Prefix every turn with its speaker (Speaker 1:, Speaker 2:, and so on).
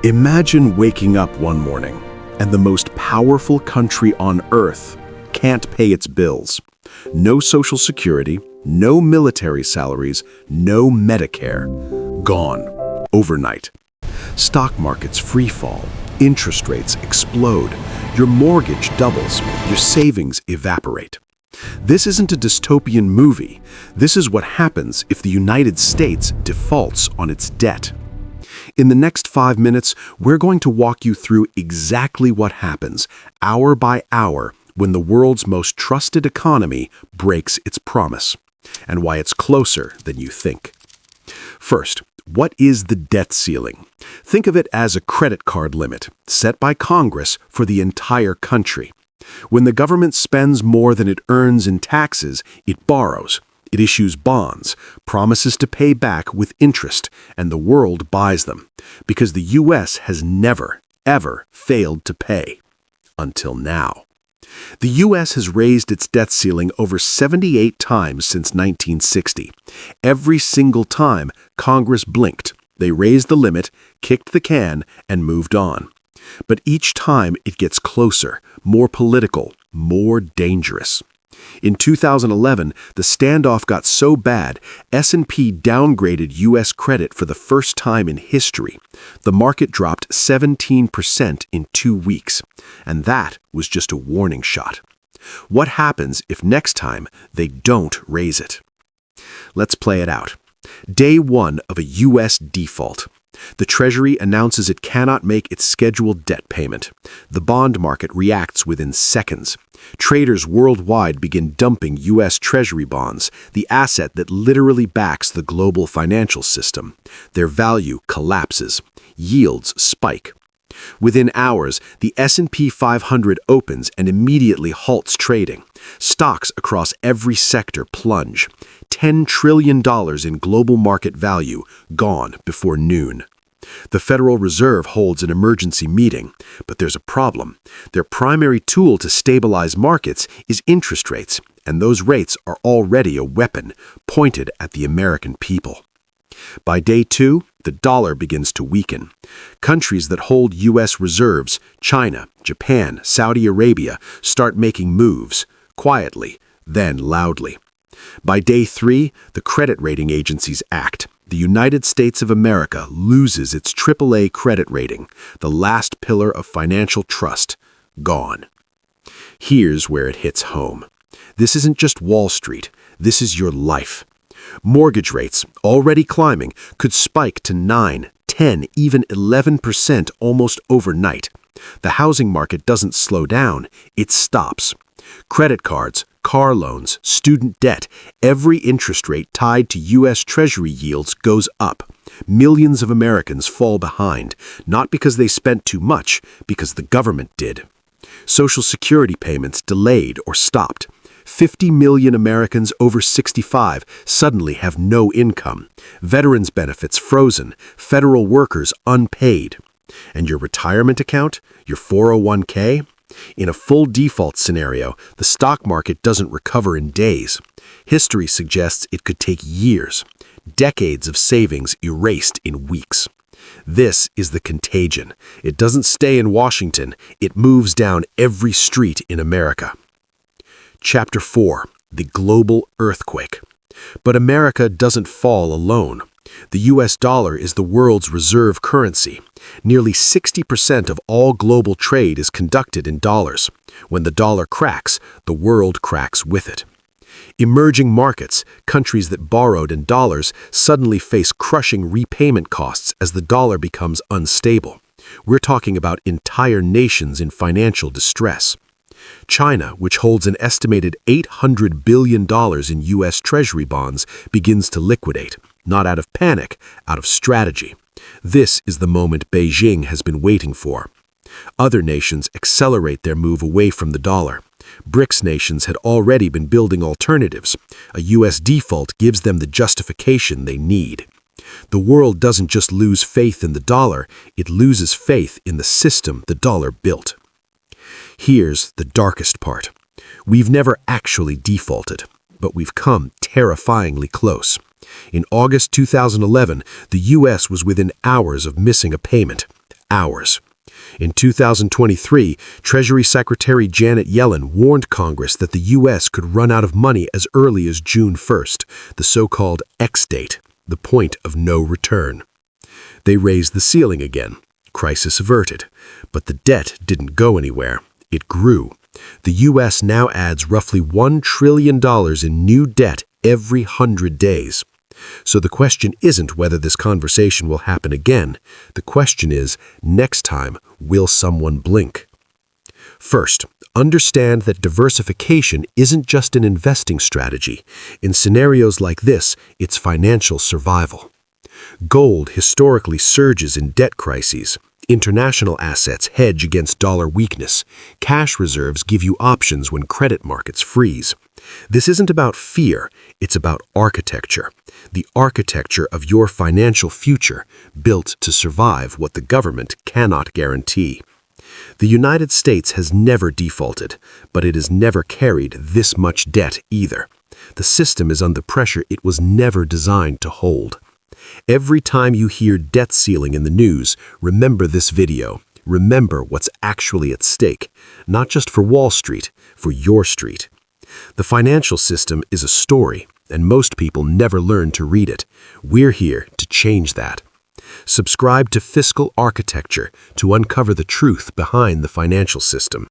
Speaker 1: Imagine waking up one morning and the most powerful country on earth can't pay its bills. No social security, no military salaries, no Medicare. Gone. Overnight. Stock markets free fall. Interest rates explode. Your mortgage doubles. Your savings evaporate. This isn't a dystopian movie. This is what happens if the United States defaults on its debt. In the next 5 minutes, we're going to walk you through exactly what happens, hour by hour, when the world's most trusted economy breaks its promise, and why it's closer than you think. First, what is the debt ceiling? Think of it as a credit card limit, set by Congress for the entire country. When the government spends more than it earns in taxes, it borrows. It issues bonds, promises to pay back with interest, and the world buys them, because the U.S. has never, ever failed to pay. Until now. The U.S. has raised its debt ceiling over 78 times since 1960. Every single time, Congress blinked. They raised the limit, kicked the can, and moved on. But each time it gets closer, more political, more dangerous. In 2011, the standoff got so bad, S&P downgraded U.S. credit for the first time in history. The market dropped 17% in 2 weeks, and that was just a warning shot. What happens if next time they don't raise it? Let's play it out. Day 1 of a U.S. default. The Treasury announces it cannot make its scheduled debt payment. The bond market reacts within seconds. Traders worldwide begin dumping U.S. Treasury bonds, the asset that literally backs the global financial system. Their value collapses. Yields spike. Within hours, the S&P 500 opens and immediately halts trading. Stocks across every sector plunge. $10 trillion in global market value gone before noon. The Federal Reserve holds an emergency meeting, but there's a problem. Their primary tool to stabilize markets is interest rates, and those rates are already a weapon pointed at the American people. By day 2, the dollar begins to weaken. Countries that hold U.S. reserves, China, Japan, Saudi Arabia, start making moves, quietly, then loudly. By day 3, the credit rating agencies act. The United States of America loses its AAA credit rating, the last pillar of financial trust, gone. Here's where it hits home. This isn't just Wall Street. This is your life. Mortgage rates, already climbing, could spike to 9, 10, even 11% almost overnight. The housing market doesn't slow down, it stops. Credit cards, car loans, student debt, every interest rate tied to U.S. Treasury yields goes up. Millions of Americans fall behind, not because they spent too much, because the government did. Social Security payments delayed or stopped. 50 million Americans over 65 suddenly have no income. Veterans' benefits frozen, federal workers unpaid. And your retirement account, your 401k? In a full default scenario, the stock market doesn't recover in days. History suggests it could take years. Decades of savings erased in weeks. This is the contagion. It doesn't stay in Washington. It moves down every street in America. Chapter 4. The Global Earthquake. But America doesn't fall alone. The U.S. dollar is the world's reserve currency. Nearly 60% of all global trade is conducted in dollars. When the dollar cracks, the world cracks with it. Emerging markets, countries that borrowed in dollars, suddenly face crushing repayment costs as the dollar becomes unstable. We're talking about entire nations in financial distress. China, which holds an estimated $800 billion in U.S. Treasury bonds, begins to liquidate, not out of panic, out of strategy. This is the moment Beijing has been waiting for. Other nations accelerate their move away from the dollar. BRICS nations had already been building alternatives. A U.S. default gives them the justification they need. The world doesn't just lose faith in the dollar, it loses faith in the system the dollar built. Here's the darkest part. We've never actually defaulted, but we've come terrifyingly close. In August 2011, the U.S. was within hours of missing a payment. hours. In 2023, Treasury Secretary Janet Yellen warned Congress that the U.S. could run out of money as early as June 1st, the so-called X date, the point of no return. They raised the ceiling again. Crisis averted. But the debt didn't go anywhere. It grew. The U.S. now adds roughly $1 trillion in new debt every 100 days. So the question isn't whether this conversation will happen again. The question is, next time, will someone blink? First, understand that diversification isn't just an investing strategy. In scenarios like this, it's financial survival. Gold historically surges in debt crises. International assets hedge against dollar weakness. Cash reserves give you options when credit markets freeze. This isn't about fear, it's about architecture. The architecture of your financial future, built to survive what the government cannot guarantee. The United States has never defaulted, but it has never carried this much debt either. The system is under pressure it was never designed to hold. Every time you hear debt ceiling in the news, remember this video. Remember what's actually at stake, not just for Wall Street, for your street. The financial system is a story, and most people never learn to read it. We're here to change that. Subscribe to Fiscal Architecture to uncover the truth behind the financial system.